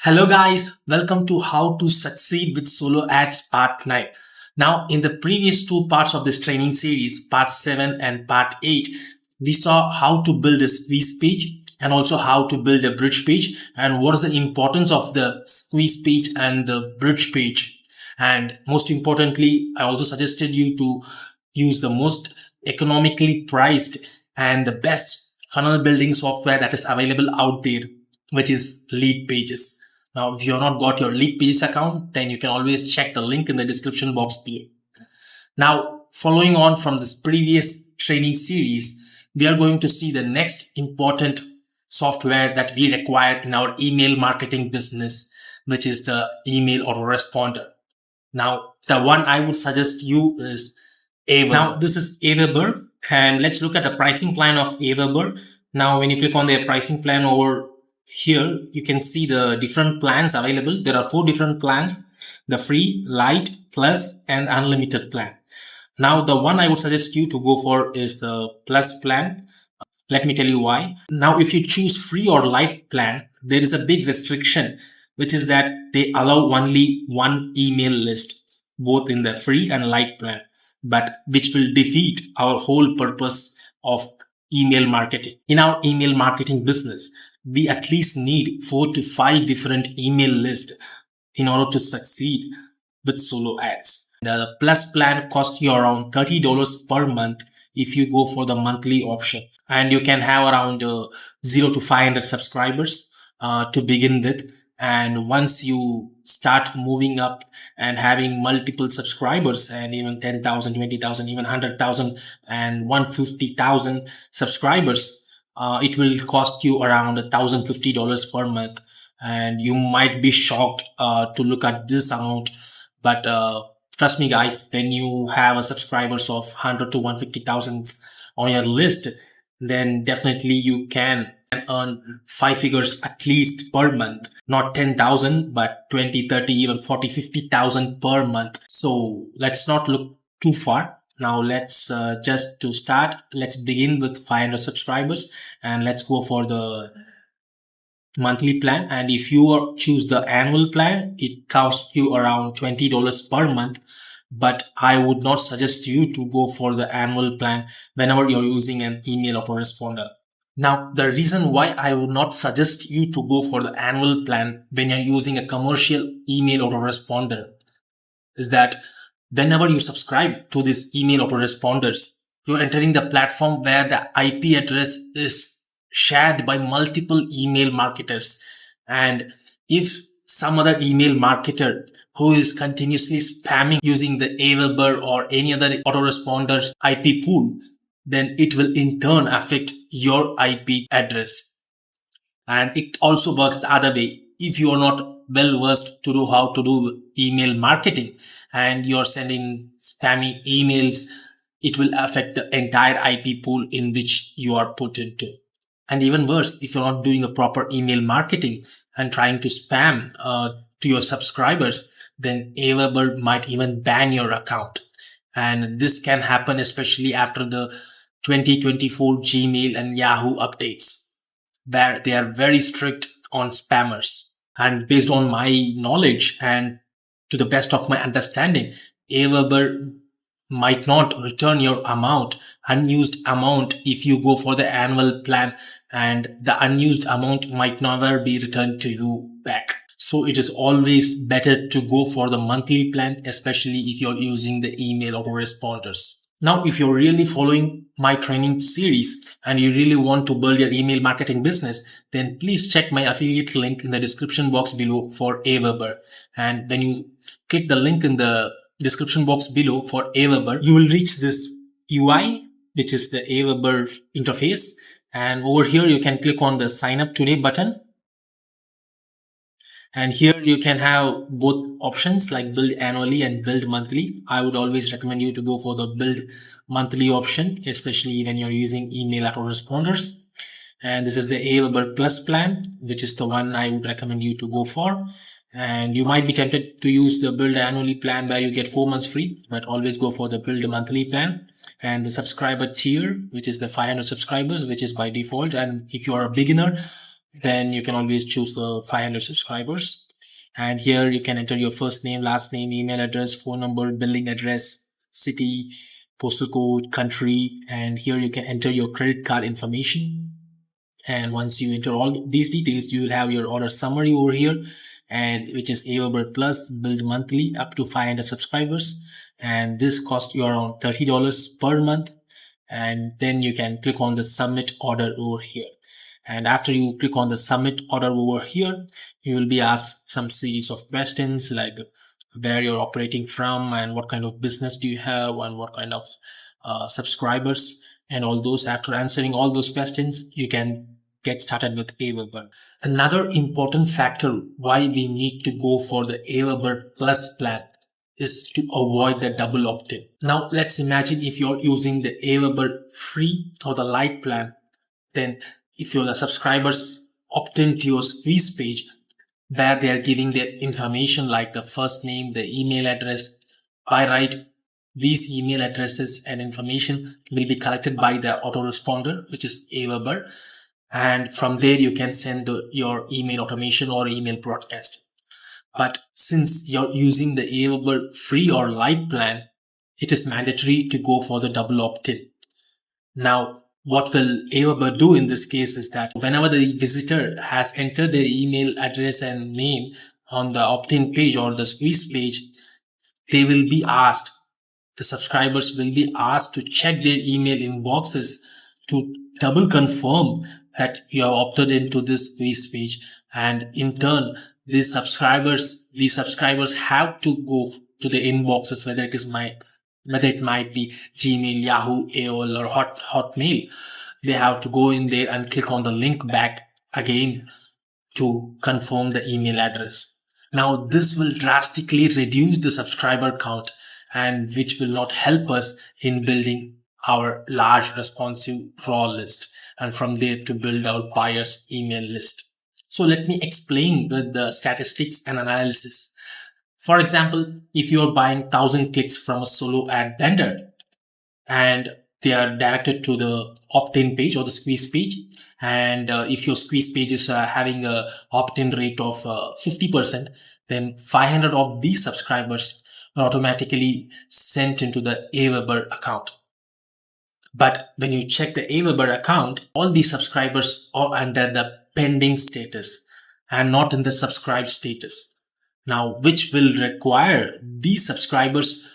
Hello guys, welcome to How to Succeed with Solo Ads Part 9. Now in the previous two parts of this training series, Part 7 and Part 8, we saw how to build a squeeze page and also how to build a bridge page and what is the importance of the squeeze page and the bridge page. And most importantly, I also suggested you to use the most economically priced and the best funnel building software that is available out there, which is Lead Pages. Now, if you have not got your Lead Pages account, then you can always check the link in the description box below. Now, following on from this previous training series, we are going to see the next important software that we require in our email marketing business, which is the email autoresponder. Now, the one I would suggest you is AWeber. Now, this is AWeber, and let's look at the pricing plan of AWeber. Now, when you click on their pricing plan over here, you can see the different plans available. There are 4 different plans: the free, light, plus, and unlimited plan. Now, the one I would suggest you to go for is the plus plan. Let me tell you why. Now, if you choose free or light plan, there is a big restriction, which is that they allow only one email list, both in the free and light plan, but which will defeat our whole purpose of email marketing. In our email marketing business, we at least need 4 to 5 different email lists in order to succeed with solo ads. The plus plan costs you around $30 per month if you go for the monthly option, and you can have around 0 to 500 subscribers to begin with. And once you start moving up and having multiple subscribers and even 10,000, 20,000, even 100,000 and 150,000 subscribers, it will cost you around $1,050 per month. And you might be shocked to look at this amount. But trust me guys, when you have a subscribers of 100 to 150,000 on your list, then definitely you can earn 5 figures at least per month. Not 10,000, but 20, 30, even 40, 50,000 per month. So let's not look too far. Now let's just to start, let's begin with 500 subscribers and let's go for the monthly plan. And if you choose the annual plan, it costs you around $20 per month. But I would not suggest you to go for the annual plan whenever you're using an email autoresponder. Now, the reason why I would not suggest you to go for the annual plan when you're using a commercial email autoresponder is that whenever you subscribe to these email autoresponders, you're entering the platform where the IP address is shared by multiple email marketers. And if some other email marketer who is continuously spamming using the AWeber or any other autoresponder IP pool, then it will in turn affect your IP address. And it also works the other way. If you are not well versed to do how to do email marketing and you're sending spammy emails, it will affect the entire IP pool in which you are put into. And even worse, if you're not doing a proper email marketing and trying to spam to your subscribers, then AWeber might even ban your account. And this can happen especially after the 2024 Gmail and Yahoo updates, where they are very strict on spammers. And based on my knowledge and to the best of my understanding, AWeber might not return your unused amount if you go for the annual plan, and the unused amount might never be returned to you back. So it is always better to go for the monthly plan, especially if you're using the email autoresponders. Now, if you're really following my training series and you really want to build your email marketing business, then please check my affiliate link in the description box below for AWeber. And when you click the link in the description box below for AWeber, you will reach this UI, which is the AWeber interface. And over here, you can click on the sign up today button. And here you can have both options like build annually and build monthly. I would always recommend you to go for the build monthly option, especially when you're using email autoresponders. And this is the AWeber Plus plan, which is the one I would recommend you to go for. And you might be tempted to use the build annually plan where you get 4 months free, but always go for the build monthly plan. And the subscriber tier, which is the 500 subscribers, which is by default. And if you are a beginner, Then you can always choose the 500 subscribers. And here you can enter your first name, last name, email address, phone number, billing address, city, postal code, country, and here you can enter your credit card information. And once you enter all these details, you will have your order summary over here, and which is AWeber Plus, billed monthly up to 500 subscribers, and this costs you around $30 per month. And then you can click on the submit order over here. And after you click on the submit order over here, you will be asked some series of questions like where you're operating from and what kind of business do you have and what kind of subscribers and all those. After answering all those questions, you can get started with AWeber. Another important factor why we need to go for the AWeber Plus plan is to avoid the double opt-in. Now let's imagine if you're using the AWeber free or the light plan, then if the subscribers opt into your squeeze page where they are giving their information like the first name, the email address, by right, these email addresses and information will be collected by the autoresponder, which is AWeber, and from there you can send your email automation or email broadcast. But since you're using the AWeber free or light plan, it is mandatory to go for the double opt-in. Now, what will AWeber do in this case is that whenever the visitor has entered their email address and name on the opt-in page or the squeeze page, they will be asked, the subscribers will be asked to check their email inboxes to double confirm that you have opted into this squeeze page. And in turn, these subscribers have to go to the inboxes, whether it might be Gmail, Yahoo, AOL, or Hotmail. They have to go in there and click on the link back again to confirm the email address. Now, this will drastically reduce the subscriber count, and which will not help us in building our large responsive raw list, and from there to build our buyers email list. So let me explain with the statistics and analysis. For example, if you're buying 1,000 clicks from a solo ad vendor and they are directed to the opt-in page or the squeeze page, and if your squeeze page is having a opt-in rate of 50%, then 500 of these subscribers are automatically sent into the AWeber account. But when you check the AWeber account, all these subscribers are under the pending status and not in the subscribed status. Now, which will require these subscribers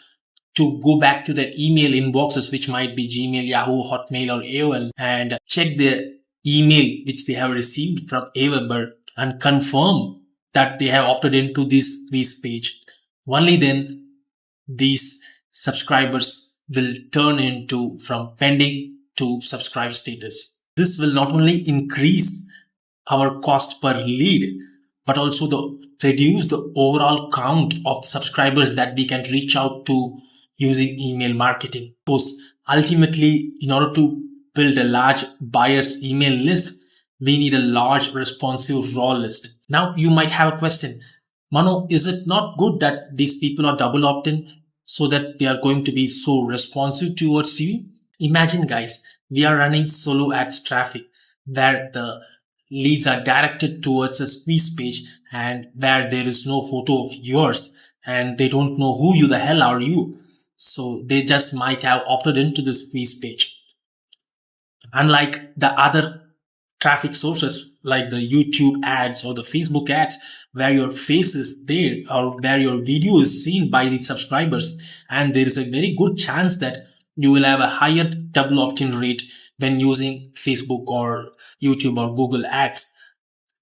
to go back to their email inboxes, which might be Gmail, Yahoo, Hotmail, or AOL, and check the email which they have received from AWeber and confirm that they have opted into this squeeze page. Only then these subscribers will turn into from pending to subscribed status. This will not only increase our cost per lead, but also reduce the overall count of subscribers that we can reach out to using email marketing. Because ultimately, in order to build a large buyer's email list, we need a large responsive raw list. Now you might have a question, Mano, is it not good that these people are double opt-in so that they are going to be so responsive towards you? Imagine guys, we are running solo ads traffic where the leads are directed towards a squeeze page and where there is no photo of yours and they don't know who you the hell are you. So they just might have opted into the squeeze page. Unlike the other traffic sources like the YouTube ads or the Facebook ads where your face is there or where your video is seen by the subscribers, and there is a very good chance that you will have a higher double opt-in rate when using Facebook or YouTube or Google ads.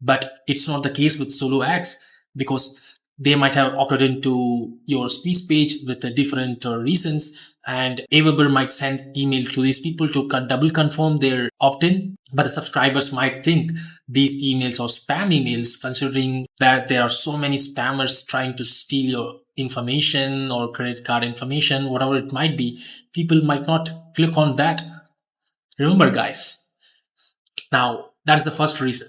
But it's not the case with solo ads because they might have opted into your squeeze page with different reasons, and AWeber might send email to these people to double confirm their opt-in. But the subscribers might think these emails are spam emails, considering that there are so many spammers trying to steal your information or credit card information, whatever it might be. People might not click on that. Remember, guys. Now, that's the first reason.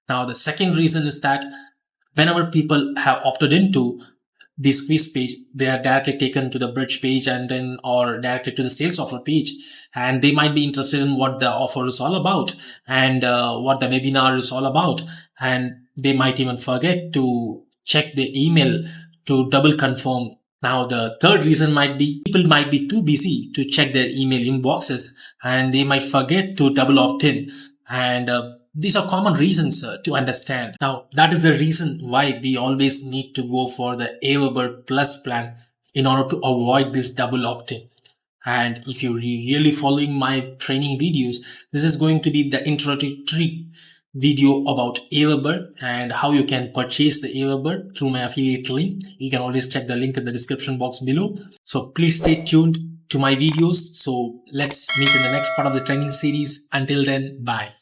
Now, the second reason is that whenever people have opted into, this quiz page, they are directly taken to the bridge page and then or directly to the sales offer page, and they might be interested in what the offer is all about and what the webinar is all about, and they might even forget to check the email to double confirm. Now the third reason might be people might be too busy to check their email inboxes and they might forget to double opt in, and these are common reasons to understand. Now, that is the reason why we always need to go for the AWeber Plus plan in order to avoid this double opt-in. And if you're really following my training videos, this is going to be the introductory video about AWeber and how you can purchase the AWeber through my affiliate link. You can always check the link in the description box below. So please stay tuned to my videos. So let's meet in the next part of the training series. Until then, bye.